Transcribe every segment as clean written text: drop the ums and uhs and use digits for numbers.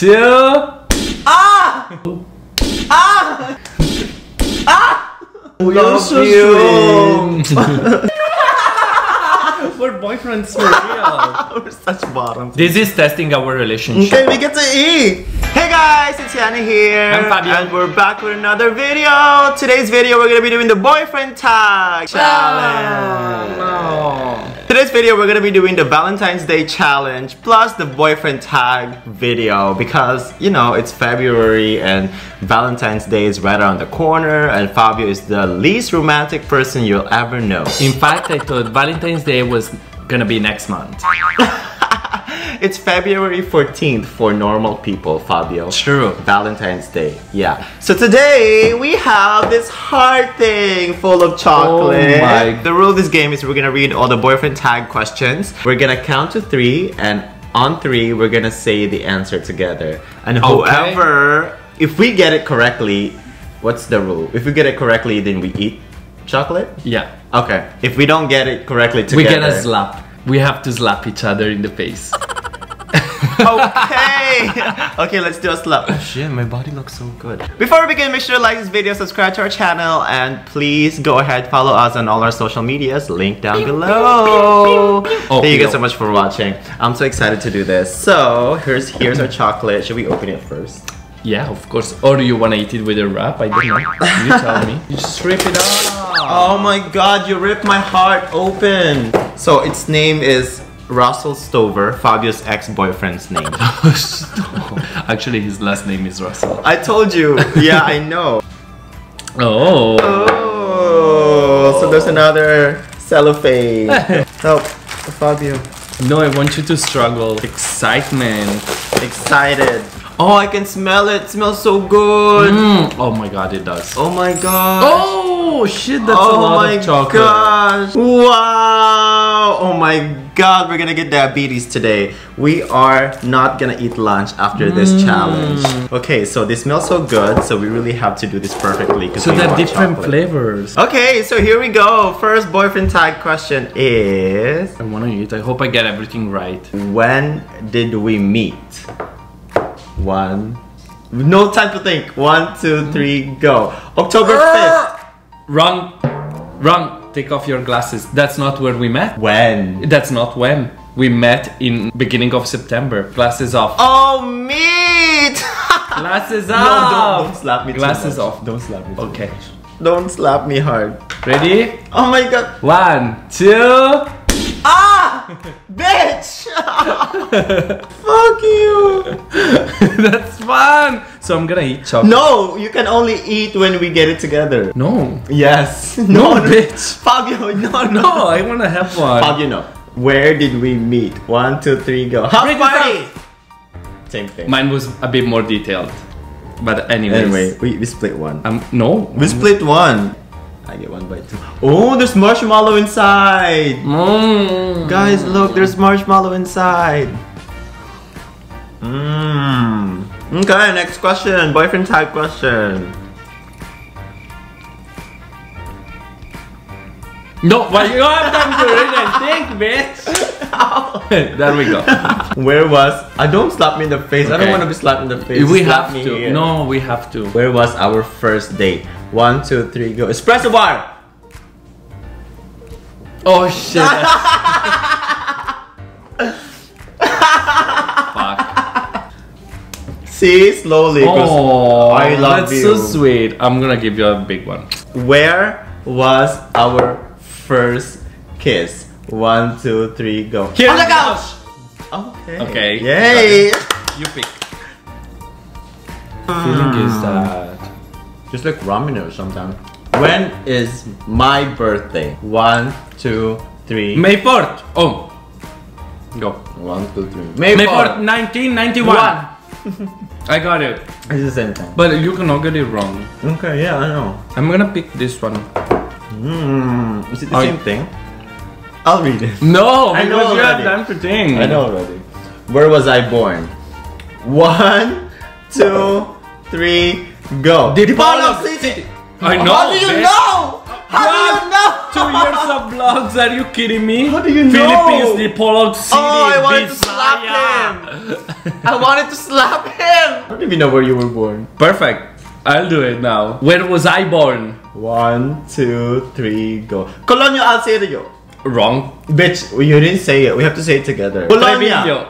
2. Ah! Ah! Ah! Love you. We're boyfriends for real. We're such bottoms. This is testing our relationship. Okay, we get to eat. Hey guys, it's Yani here. I'm Fabio. And we're back with another video. Today's video, we're gonna be doing the boyfriend tag challenge. No. Today's video, we're gonna be doing the Valentine's Day challenge plus the boyfriend tag video because, you know, it's February and Valentine's Day is right around the corner and Fabio is the least romantic person you'll ever know. In fact, I thought Valentine's Day was gonna be next month. It's February 14th for normal people, Fabio. True. Valentine's Day, yeah. So today, we have this heart thing full of chocolate. Oh my. The rule of this game is we're gonna read all the boyfriend tag questions. We're gonna count to 3, and on 3, we're gonna say the answer together. And whoever, if we get it correctly, what's the rule? If we get it correctly, then we eat chocolate? Yeah. Okay. If we don't get it correctly together, We get a slap. We have to slap each other in the face. Okay! Okay, let's do a slap. Oh shit, my body looks so good. Before we begin, make sure to like this video, subscribe to our channel, and please go ahead, follow us on all our social medias, link down below. Thank you guys so much for watching. I'm so excited to do this. So, here's our chocolate. Should we open it first? Yeah, of course. Or do you want to eat it with a wrap? I don't know. You tell me. You just rip it off. Oh my god, you ripped my heart open. So, its name is Russell Stover, Fabio's ex-boyfriend's name. Actually, his last name is Russell. I told you. Yeah, I know. Oh. Oh. So there's another cellophane. Help, Fabio. No, I want you to struggle. Excitement. Excited. Oh, I can smell it. It smells so good. Oh my god, it does. Oh my gosh. Oh shit, that's a lot of chocolate. Oh my gosh. Wow. Oh my god, we're gonna get diabetes today. We are not gonna eat lunch after this challenge. Okay, so this smells so good, so we really have to do this perfectly. So they're different flavors. Okay, so here we go. First boyfriend tag question is... I wanna eat. I hope I get everything right. When did we meet? 1. No time to think. 1, 2, 3, go. October 5th. Wrong. Take off your glasses. That's not where we met. When? That's not when. We met in beginning of September. Glasses off. Oh, meet! Glasses No, off. don't slap me too Glasses much. off. Don't slap me too Okay. much. Don't slap me hard. Ready? Oh my god. 1, 2. Ah! Bitch! Fuck you! That's fun. So I'm gonna eat chocolate. No, you can only eat when we get it together. No. Yes. No, bitch. Fabio, no. No, I wanna have one. Fabio, no. Where did we meet? 1, 2, 3, go. House party! Same thing. Mine was a bit more detailed. But anyways. Anyway, we split one. No. We split one. I get 1 by 2. Oh, there's marshmallow inside. Guys, look, there's marshmallow inside. Okay, next question. Boyfriend tag question. No, but you don't have time to read and think, bitch. There we go. Where was... don't slap me in the face. I don't Okay. want to be slapped in the face. We Slap have me to. here. No, we have to. Where was our first date? 1, 2, 3, go. Espresso bar! Oh shit. Fuck. See? Slowly. Oh, I love that's you. so sweet. I'm gonna give you a big one. Where was our first kiss? 1, 2, 3, go. Here on the we couch! Okay. Okay. Yay! You pick. Feeling is that Just like ramen or sometimes. When is my birthday? 1, 2, 3. May 4th. Oh. Go. 1, 2, 3. May 4th, 1991. I got it. It's the same time. But you cannot get it wrong. Okay, yeah, I know. I'm gonna pick this one. Is it the same thing? I'll read it. No, I know because you have already. time to think. I know already. Where was I born? 1, 2, 3, go. Dipolog City. I know. How do you bitch. know? How do you know? 2 years of vlogs, are you kidding me? How do you know? Philippines, Dipolog City, Oh, I wanted to Bisaya. slap him. I wanted to slap him. I don't even know where you were born. Perfect. I'll do it now. Where was I born? 1, 2, 3, go. Colonia Alcerio. Wrong. Bitch, you didn't say it. We have to say it together. Treviglio.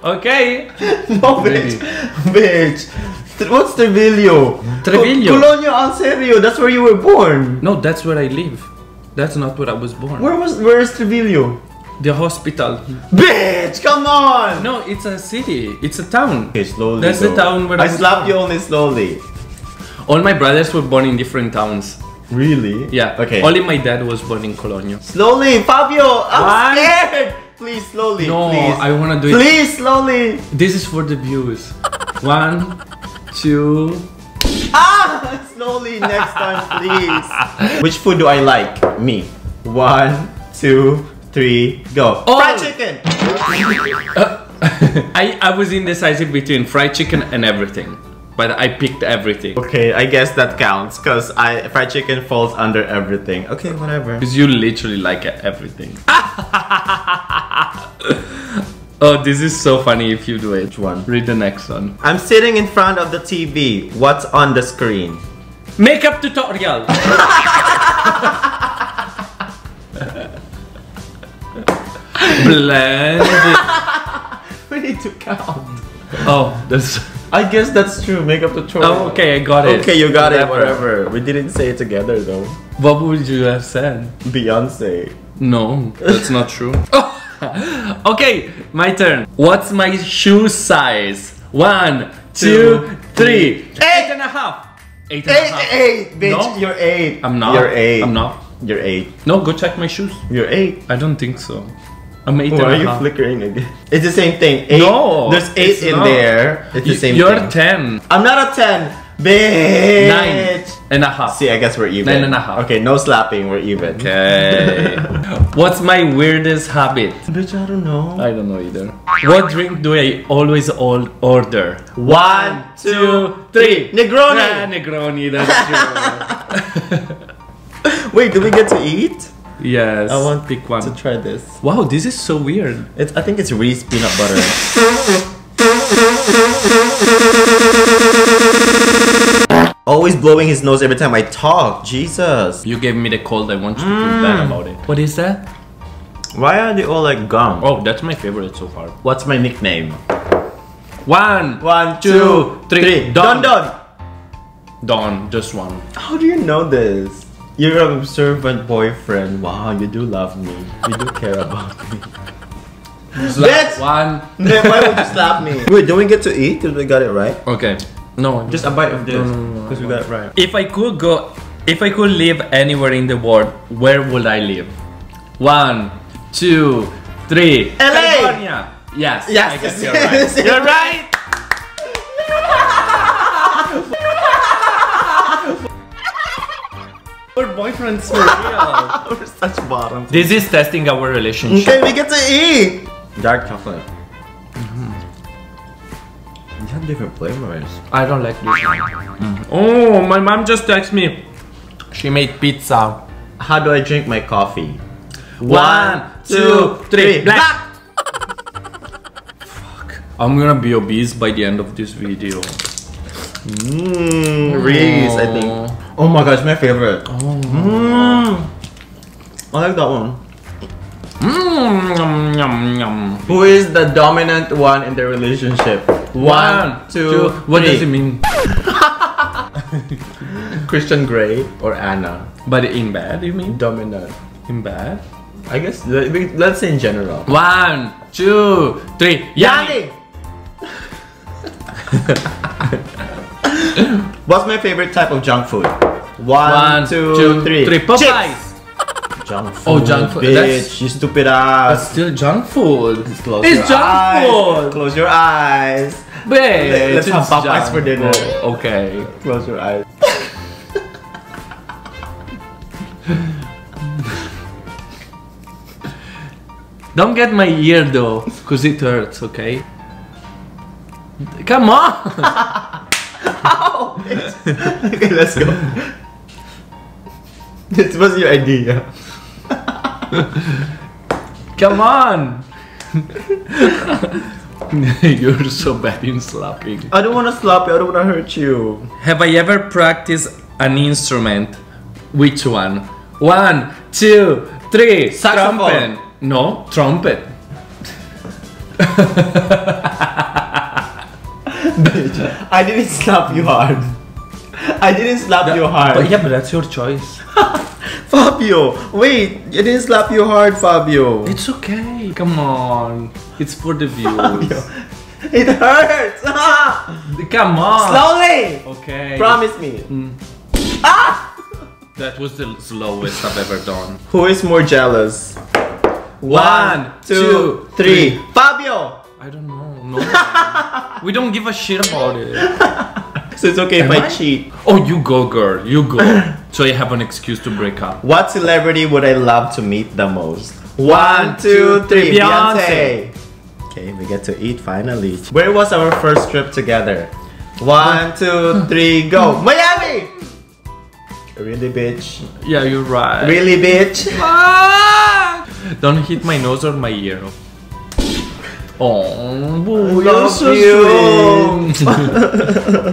Okay. No, bitch. Bitch. What's Treviglio? Treviglio. Colonia Alcerio. That's where you were born. No, that's where I live. That's not where I was born. Where is Treviglio? The hospital. Bitch, come on. No, it's a city. It's a town. Okay, slowly. That's go. the town where I was slapped born. you only slowly. All my brothers were born in different towns. Really? Yeah. Okay. Only my dad was born in Colonia. Slowly, Fabio. I'm One. scared. Please, slowly. No, please. I wanna do it. Please, slowly. This is for the views. 1, 2. Ah! Slowly, next time, please. Which food do I like? Me. 1, 2, 3, go. Oh. Fried chicken. I was indecisive between fried chicken and everything, but I picked everything. Okay, I guess that counts because fried chicken falls under everything. Okay, whatever. Because you literally like everything. Oh, this is so funny if you do it. Which one? Read the next one. I'm sitting in front of the TV. What's on the screen? Makeup tutorial. Blend. We need to count. Oh, that's. I guess that's true. Makeup tutorial. Oh, okay, I got it. Okay, you got it. Whatever. Whatever. We didn't say it together though. What would you have said? Beyonce. No, that's not true. Okay, my turn. What's my shoe size? 1, 2, 3. 8.5. 8.5. 8, bitch. No? You're 8. I'm not. You're 8. I'm not. You're 8. No, go check my shoes. You're 8. I don't think so. I'm 8 Why and are a you half. flickering again? It's the same thing. 8. No, There's 8 it's in not. there. It's the same You're thing. 10. I'm not a 10. Bitch. 9.5. See, I guess we're even. 9.5. Okay, no slapping. We're even. Okay. What's my weirdest habit? Bitch, I don't know. I don't know either. What drink do I always order? 1, 2, 3. Negroni. Ah, Negroni, that's true. Wait, do we get to eat? Yes. I want pick one. to try this. Wow, this is so weird. I think it's Reese peanut butter. Always blowing his nose every time I talk. Jesus. You gave me the cold. I want you to feel bad about it. What is that? Why are they all like gum? Oh, that's my favorite so far. What's my nickname? 1, 1, 2, 3. Don. Don. Don, just one. How do you know this? You're an observant boyfriend. Wow, you do love me. You do care about me. Slap. 1. Then why would you slap me? Wait, do we get to eat? Because we got it right. Okay. No, Just a bite of this. No. Because we got it right. If I could live anywhere in the world, where would I live? 1, 2, 3. LA. California. Yes. Yes. I guess you're right. You're right. We're boyfriends for real. We're such bottoms. This is testing our relationship. Okay, we get to eat. Dark chocolate. You have different flavors. I don't like this one. Oh, my mom just texted me. She made pizza. How do I drink my coffee? 1, 2, 3. Black. Fuck. I'm gonna be obese by the end of this video. Reese, I think. Oh my gosh, my favorite. I like that one. Yum, yum, yum. Who is the dominant one in the relationship? 1, 2, What 3. does it mean? Christian Grey or Anna? But in bed, you mean? Dominant. In bed? I guess, let's say in general. 1, 2, 3. Yani. What's my favorite type of junk food? 1, 1, 2, 3. 3. Popeyes. Junk food. Oh, junk food. Bitch, you stupid That's ass. still junk food. Close It's your junk eyes. food. Close your eyes. Babe, Let's have it's Popeyes junk for dinner. food. Okay. Close your eyes. Don't get my ear though, cause it hurts, okay? Come on! Ow, bitch. Okay, let's go. This was your idea. Come on! You're so bad in slapping. I don't want to slap you. I don't want to hurt you. Have I ever practiced an instrument? Which one? 1, 2, 3. Saxophone. Trumpet. No, trumpet. Bitch, I didn't slap you hard. I didn't slap you hard. But yeah, but that's your choice. Fabio, wait, I didn't slap you hard, Fabio. It's okay. Come on. It's for the views. Fabio, it hurts. Come on. Slowly. Okay. Promise me. Ah! That was the slowest I've ever done. Who is more jealous? 1, 2, 3. Fabio. I don't know. No. We don't give a shit about it. So it's okay if I cheat. Oh, you go, girl. You go. So you have an excuse to break up. What celebrity would I love to meet the most? 1, 2, 3. Beyonce. Okay, we get to eat finally. Where was our first trip together? 1, 2, 3, go. Miami! Really, bitch? Yeah, you're right. Really, bitch? Don't hit my nose or my ear. Oh, boo, I you're love so you. sweet.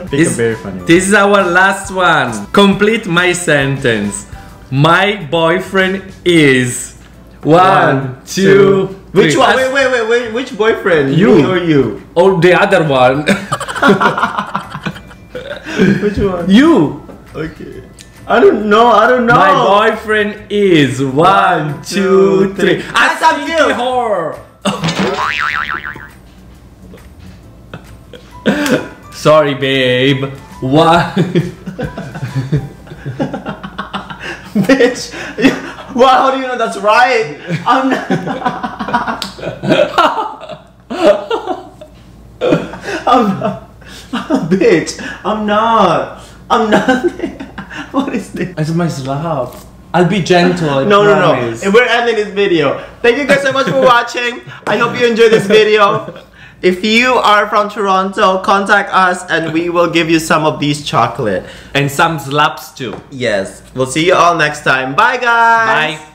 Think a very funny one. This is our last one. Complete my sentence. My boyfriend is 1, 2, 3. Which one? Wait. Which boyfriend? You. Me or you? Oh, the other one. Which one? You. Okay. I don't know. My boyfriend is 1, 2, 3. I love you. Whore. Sorry, babe. 1. Bitch. Wow, how do you know that's right? I'm not. I'm not. Bitch. I'm not. What is this? It's my slap. I'll be gentle. No. And we're ending this video. Thank you guys so much for watching. I hope you enjoyed this video. If you are from Toronto, contact us and we will give you some of these chocolate. And some slaps too. Yes. We'll see you all next time. Bye, guys. Bye.